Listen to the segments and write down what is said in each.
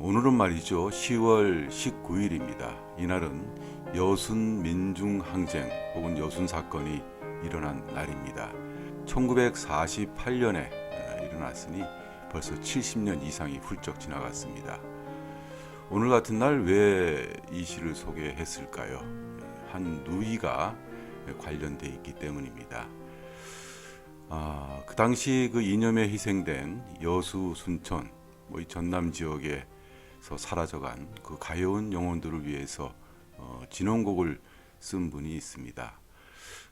오늘은 말이죠. 10월 19일입니다. 이날은 여순 민중항쟁 혹은 여순 사건이 일어난 날입니다. 1948년에 일어났으니 벌써 70년 이상이 훌쩍 지나갔습니다. 오늘 같은 날 왜 이 시를 소개했을까요? 한 누이가 관련돼 있기 때문입니다. 그 당시 그 이념에 희생된 여수, 순천, 이 전남 지역에서 사라져간 그 가여운 영혼들을 위해서 진원곡을 쓴 분이 있습니다.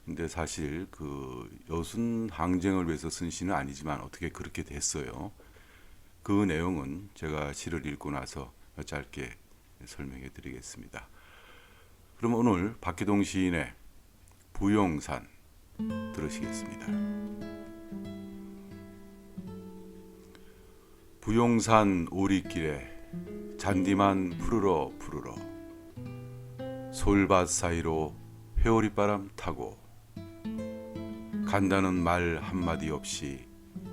근데 사실 그 여순 항쟁을 위해서 쓴 시는 아니지만 어떻게 그렇게 됐어요. 그 내용은 제가 시를 읽고 나서 짧게 설명해 드리겠습니다. 그럼 오늘 박기동 시인의 부용산 들으시겠습니다. 부용산 오리길에 잔디만 푸르러 푸르러 솔밭 사이로 회오리바람 타고 간다는 말 한마디 없이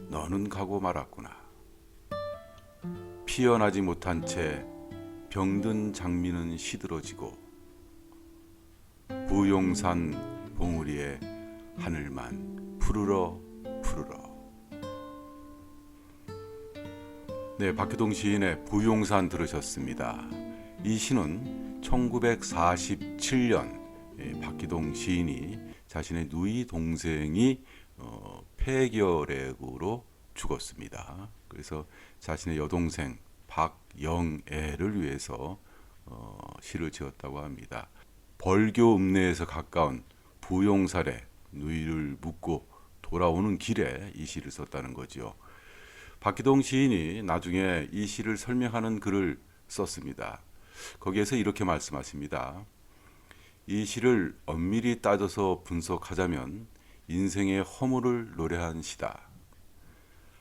너는 가고 말았구나. 피어나지 못한 채 병든 장미는 시들어지고 부용산 봉우리에 하늘만 푸르러 푸르러. 네, 박기동 시인의 부용산 들으셨습니다. 이 시는 1947년 박기동 시인이 자신의 누이 동생이 폐결핵으로 죽었습니다. 그래서 자신의 여동생 박영애를 위해서 시를 지었다고 합니다. 벌교 읍내에서 가까운 부용산에 누이를 묻고 돌아오는 길에 이 시를 썼다는 거지요. 박기동 시인이 나중에 이 시를 설명하는 글을 썼습니다. 거기에서 이렇게 말씀하십니다. 이 시를 엄밀히 따져서 분석하자면 인생의 허물을 노래한 시다.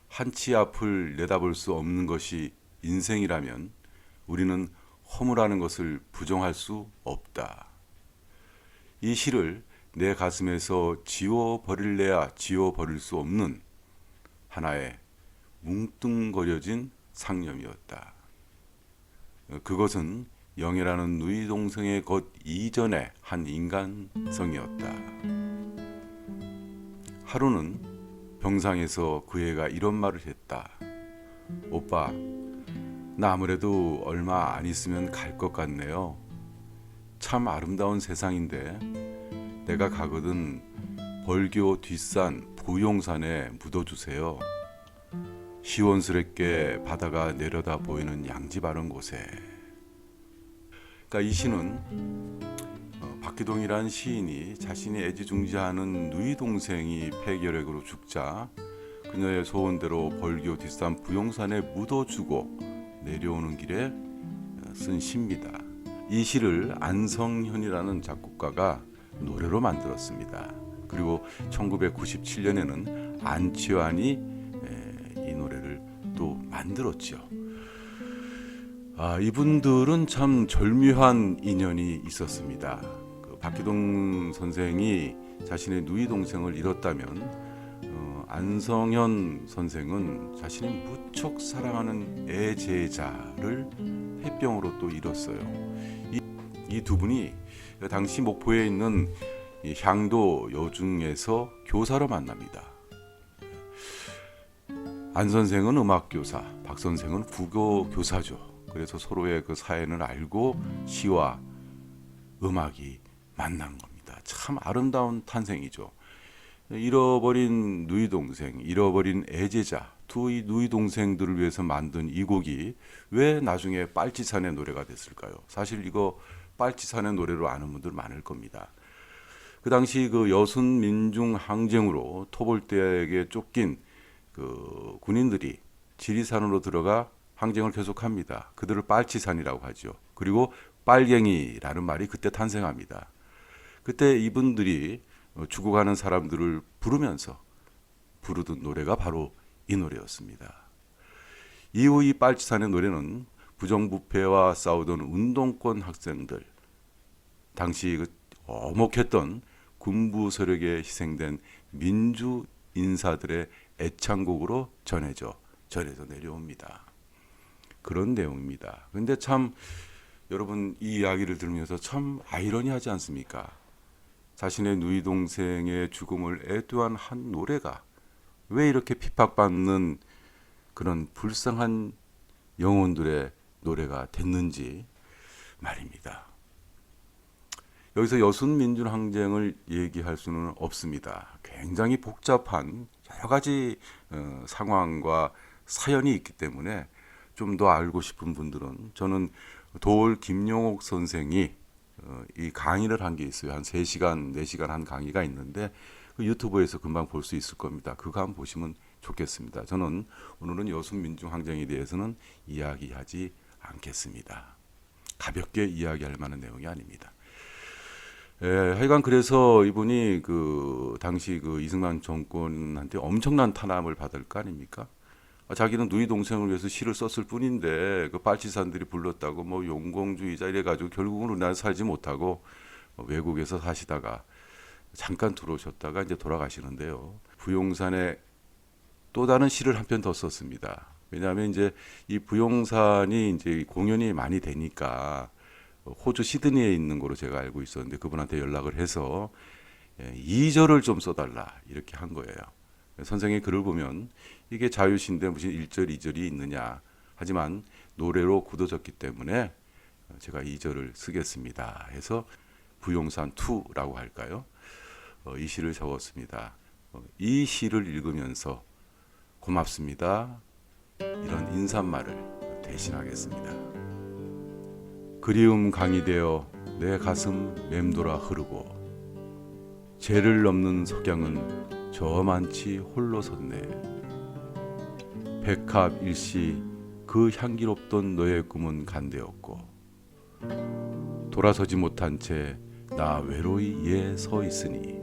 한치 앞을 내다볼 수 없는 것이 인생이라면 우리는 허물하는 것을 부정할 수 없다. 이 시를 내 가슴에서 지워버릴래야 지워버릴 수 없는 하나의 뭉뚱거려진 상념이었다. 그것은 영애라는 누이 동생의 것 이전의 한 인간성이었다. 하루는 병상에서 그 애가 이런 말을 했다. 오빠, 나 아무래도 얼마 안 있으면 갈 것 같네요. 참 아름다운 세상인데 내가 가거든 벌교 뒷산 부용산에 묻어주세요. 시원스럽게 바다가 내려다 보이는 양지 바른 곳에. 그러니까 이 시는 박기동이라는 시인이 자신이 애지중지하는 누이 동생이 폐결핵으로 죽자 그녀의 소원대로 벌교 뒷산 부용산에 묻어주고 내려오는 길에 쓴 시입니다. 이 시를 안성현이라는 작곡가가 노래로 만들었습니다. 그리고 1997년에는 안치환이 이 노래를 또 만들었죠. 이분들은 참 절묘한 인연이 있었습니다. 박기동 선생이 자신의 누이 동생을 잃었다면 안성현 선생은 자신이 무척 사랑하는 애제자를 폐병으로 또 잃었어요. 이 두 분이 당시 목포에 있는 향도 여중에서 교사로 만납니다. 안 선생은 음악 교사, 박 선생은 국어 교사죠. 그래서 서로의 그 사연을 알고 시와 음악이 만난 겁니다. 참 아름다운 탄생이죠. 잃어버린 누이 동생, 잃어버린 애제자, 두 이 누이 동생들을 위해서 만든 이 곡이 왜 나중에 빨치산의 노래가 됐을까요? 사실 이거 빨치산의 노래로 아는 분들 많을 겁니다. 그 당시 그 여순 민중 항쟁으로 토벌대에 쫓긴 그 군인들이 지리산으로 들어가 항쟁을 계속합니다. 그들을 빨치산이라고 하죠. 그리고 빨갱이라는 말이 그때 탄생합니다. 그때 이분들이 죽어가는 사람들을 부르면서 부르던 노래가 바로 이 노래였습니다. 이후 이 빨치산의 노래는 부정부패와 싸우던 운동권 학생들, 당시 그 어목했던 군부 세력에 희생된 민주 인사들의 애창곡으로 전해져 내려옵니다. 그런 내용입니다. 근데 참 여러분 이 이야기를 들으면서 참 아이러니하지 않습니까? 자신의 누이 동생의 죽음을 애도한 한 노래가 왜 이렇게 핍박받는 그런 불쌍한 영혼들의 노래가 됐는지 말입니다. 여기서 여순민주항쟁을 얘기할 수는 없습니다. 굉장히 복잡한 여러 가지 상황과 사연이 있기 때문에 좀 더 알고 싶은 분들은 저는 도올 김용옥 선생이 이 강의를 한 게 있어요. 한 3시간, 4시간 한 강의가 있는데 그 유튜브에서 금방 볼 수 있을 겁니다. 그거 한번 보시면 좋겠습니다. 저는 오늘은 여순민중항쟁에 대해서는 이야기하지 않겠습니다. 가볍게 이야기할 만한 내용이 아닙니다. 하여간 그래서 이분이 그 당시 그 이승만 정권한테 엄청난 탄압을 받을 거 아닙니까? 자기는 누이 동생을 위해서 시를 썼을 뿐인데 그 빨치산들이 불렀다고 뭐 용공주의자 이래가지고 결국은 우리나라 살지 못하고 외국에서 사시다가 잠깐 들어오셨다가 이제 돌아가시는데요. 부용산에 또 다른 시를 한 편 더 썼습니다. 왜냐하면 이제 이 부용산이 이제 공연이 많이 되니까 호주 시드니에 있는 거로 제가 알고 있었는데 그분한테 연락을 해서 2절을 좀 써달라 이렇게 한 거예요. 선생의 글을 보면 이게 자유시인데 무슨 1절, 2절이 있느냐. 하지만 노래로 굳어졌기 때문에 제가 2절을 쓰겠습니다. 해서 부용산 2라고 할까요? 이 시를 적었습니다. 이 시를 읽으면서 고맙습니다. 이런 인사말을 대신하겠습니다. 그리움 강이 되어 내 가슴 맴돌아 흐르고 죄를 넘는 석양은 저만치 홀로 섰네. 백합 일시 그 향기롭던 너의 꿈은 간되었고 돌아서지 못한 채 나 외로이 예 서 있으니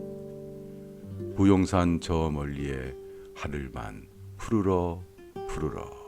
부용산 저 멀리에 하늘만 푸르러 푸르러